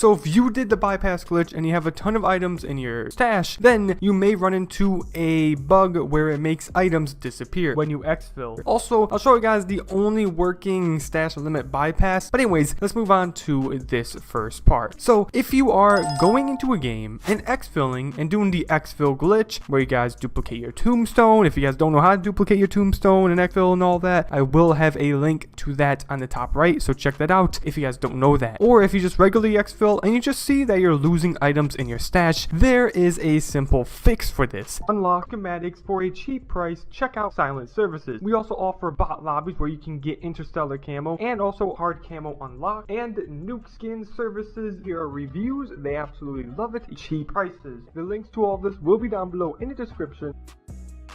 So if you did the bypass glitch and you have a ton of items in your stash, then you may run into a bug where it makes items disappear when you exfil. Also, I'll show you guys the only working stash limit bypass. But anyways, let's move on to this first part. So if you are going into a game and exfilling and doing the exfil glitch where you guys duplicate your tombstone, if you guys don't know how to duplicate your tombstone and exfil and all that, I will have a link to that on the top right, so check that out if you guys don't know that. Or if you just regularly exfil and you just see that you're losing items in your stash, there is a simple fix for this. Unlock schematics for a cheap price, check out silent services. We also offer bot lobbies where you can get interstellar camo and also hard camo unlocked, and nuke skin services. Here are reviews, they absolutely love it. Cheap prices. The links to all this will be down below in the description.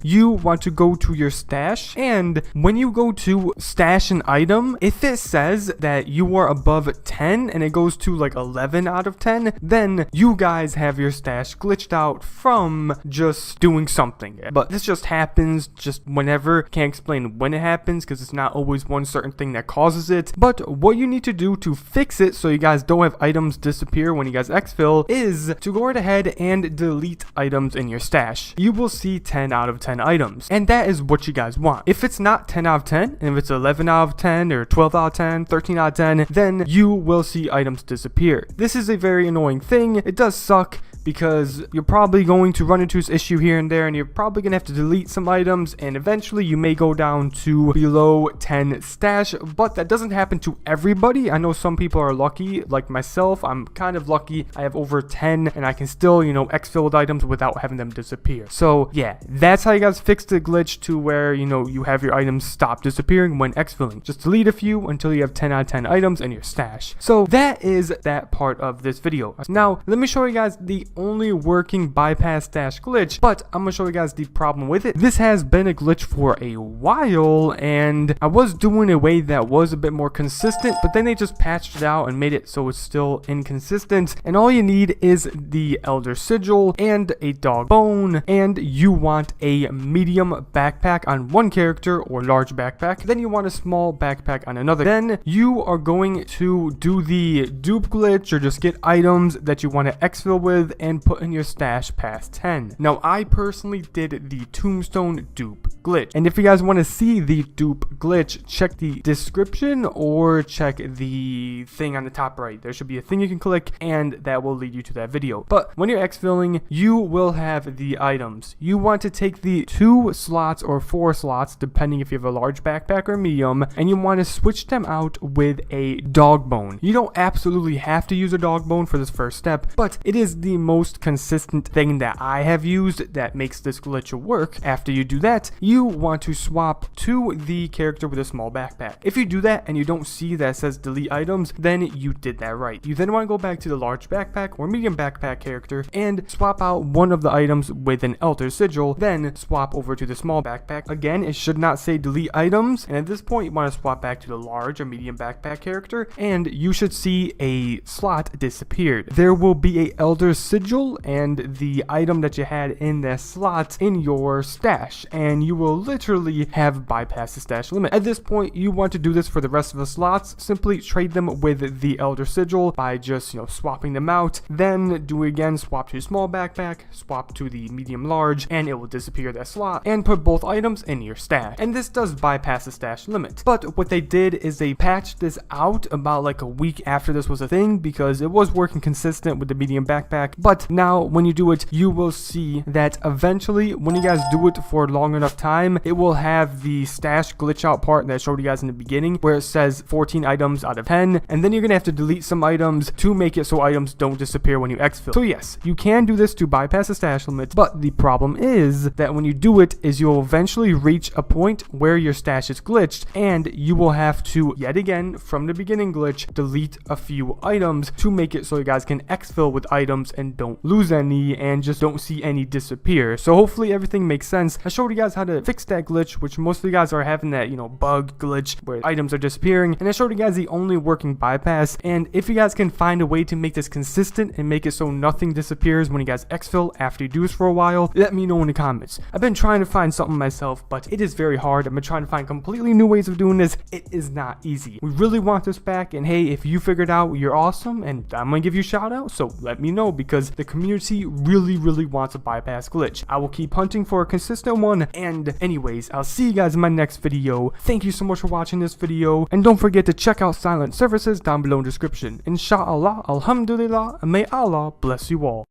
You want to go to your stash, and when you go to stash an item, if it says that you are above 10 and it goes to like 11 out of 10, then you guys have your stash glitched out from just doing something. But this just happens just whenever. Can't explain when it happens because it's not always one certain thing that causes it. But what you need to do to fix it so you guys don't have items disappear when you guys exfil is to go right ahead and delete items in your stash. You will see 10 out of 10 items, and that is what you guys want. If it's not 10 out of 10, and if it's 11 out of 10 or 12 out of 10, 13 out of 10, then you will see items disappear. This is a very annoying thing. It does suck because you're probably going to run into this issue here and there, and you're probably gonna have to delete some items, and eventually you may go down to below 10 stash. But that doesn't happen to everybody. I know some people are lucky, like myself. I'm kind of lucky. I have over 10 and I can still, you know, exfil with items without having them disappear. So yeah, that's how you guys fix the glitch to where, you know, you have your items stop disappearing when exfilling. Just delete a few until you have 10 out of 10 items in your stash. So that is that part of this video. Now let me show you guys the only working bypass stash glitch, but I'm gonna show you guys the problem with it. This has been a glitch for a while, and I was doing a way that was a bit more consistent, but then they just patched it out and made it so it's still inconsistent. And all you need is the elder sigil and a dog bone, and you want a medium backpack on one character or large backpack, then you want a small backpack on another. Then you are going to do the dupe glitch or just get items that you want to exfil with and put in your stash past 10. Now I personally did the tombstone dupe glitch, and if you guys want to see the dupe glitch, check the description or check the thing on the top right. There should be a thing you can click and that will lead you to that video. But when you're exfilling, you will have the items. You want to take the 2 slots or 4 slots depending if you have a large backpack or medium, and you want to switch them out with a dog bone. You don't absolutely have to use a dog bone for this first step, but it is the most consistent thing that I have used that makes this glitch work. After you do that, you want to swap to the character with a small backpack. If you do that and you don't see that it says delete items, then you did that right. You then want to go back to the large backpack or medium backpack character and swap out one of the items with an elder sigil, then swap over to the small backpack. Again, it should not say delete items, and at this point you want to swap back to the large or medium backpack character, and you should see a slot disappeared. There will be a elder sigil and the item that you had in that slot in your stash, and you will literally have bypassed the stash limit. At this point, you want to do this for the rest of the slots. Simply trade them with the elder sigil by just, you know, swapping them out, then do it again, swap to a small backpack, swap to the medium large, and it will disappear that slot and put both items in your stash. And this does bypass the stash limit. But what they did is they patched this out about like a week after this was a thing, because it was working consistent with the medium backpack. But now when you do it, you will see that eventually when you guys do it for long enough time, it will have the stash glitch out part that I showed you guys in the beginning where it says 14 items out of 10, and then you're gonna have to delete some items to make it so items don't disappear when you exfil. So yes, you can do this to bypass the stash limit, but the problem is that when you do it is you'll eventually reach a point where your stash is glitched, and you will have to yet again from the beginning glitch delete a few items to make it so you guys can exfil with items and don't lose any and just don't see any disappear. So hopefully everything makes sense. I showed you guys how to fix that glitch, which most of you guys are having that, bug glitch where items are disappearing. And I showed you guys the only working bypass. And if you guys can find a way to make this consistent and make it so nothing disappears when you guys exfil after you do this for a while, let me know in the comments. I've been trying to find something myself, but it is very hard. I've been trying to find completely new ways of doing this. It is not easy. We really want this back, and hey, if you figured out, you're awesome, and I'm gonna give you a shout out, so let me know, because the community really wants a bypass glitch. I will keep hunting for a consistent one, and anyways, I'll see you guys in my next video. Thank you so much for watching this video, and don't forget to check out silent services down below in the description. Inshallah, alhamdulillah, and may Allah bless you all.